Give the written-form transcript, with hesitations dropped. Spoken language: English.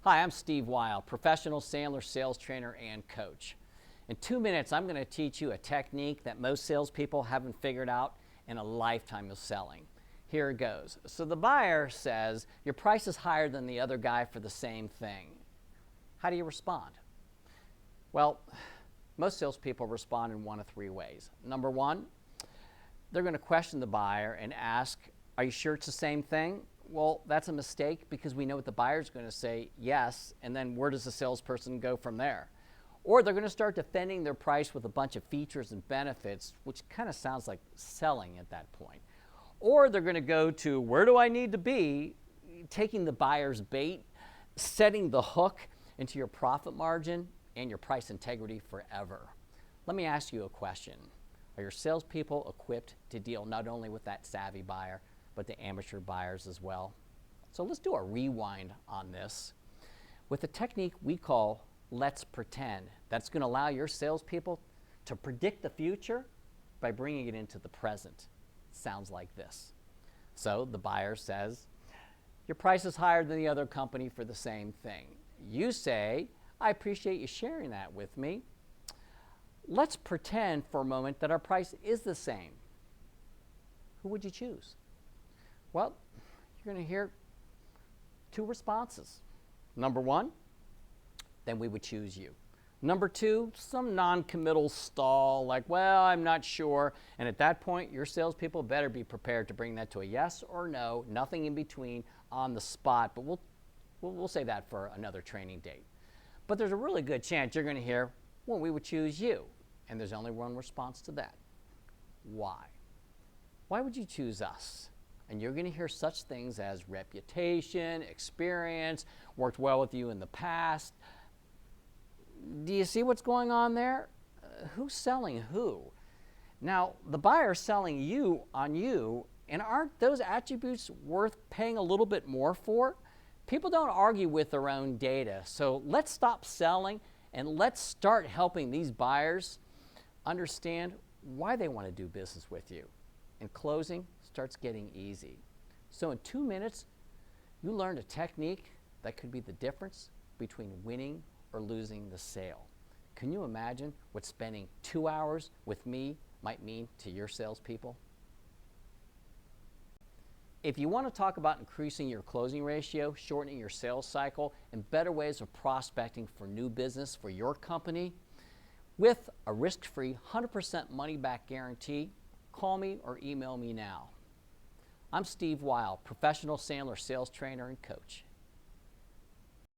Hi, I'm Steve Weyl, professional Sandler sales trainer and coach. In 2 minutes, I'm going to teach you a technique that most salespeople haven't figured out in a lifetime of selling. Here it goes. So the buyer says, your price is higher than the other guy for the same thing. How do you respond? Well, most salespeople respond in one of three ways. Number one, they're going to question the buyer and ask, are you sure it's the same thing? Well, that's a mistake because we know what the buyer's going to say, yes, and then where does the salesperson go from there? Or they're going to start defending their price with a bunch of features and benefits, which kind of sounds like selling at that point. Or they're going to go to, where do I need to be, taking the buyer's bait, setting the hook into your profit margin and your price integrity forever. Let me ask you a question. Are your salespeople equipped to deal not only with that savvy buyer, but the amateur buyers as well? So let's do a rewind on this with a technique we call let's pretend. That's going to allow your salespeople to predict the future by bringing it into the present. Sounds like this. So the buyer says, your price is higher than the other company for the same thing. You say, I appreciate you sharing that with me. Let's pretend for a moment that our price is the same. Who would you choose? Well, you're going to hear two responses. Number one, then we would choose you. Number two, some non-committal stall like, well, I'm not sure. And at that point, your salespeople better be prepared to bring that to a yes or no, nothing in between on the spot. But we'll say that for another training date. But there's a really good chance you're going to hear, well, we would choose you. And there's only one response to that. Why? Why would you choose us? And you're going to hear such things as reputation, experience, worked well with you in the past. Do you see what's going on there? Who's selling who? Now, the buyer's selling you on you, and aren't those attributes worth paying a little bit more for? People don't argue with their own data, so let's stop selling and let's start helping these buyers understand why they want to do business with you. And closing starts getting easy. So in 2 minutes, you learned a technique that could be the difference between winning or losing the sale. Can you imagine what spending 2 hours with me might mean to your salespeople? If you want to talk about increasing your closing ratio, shortening your sales cycle, and better ways of prospecting for new business for your company, with a risk-free 100% money-back guarantee, call me or email me now. I'm Steve Weyl, professional Sandler sales trainer and coach.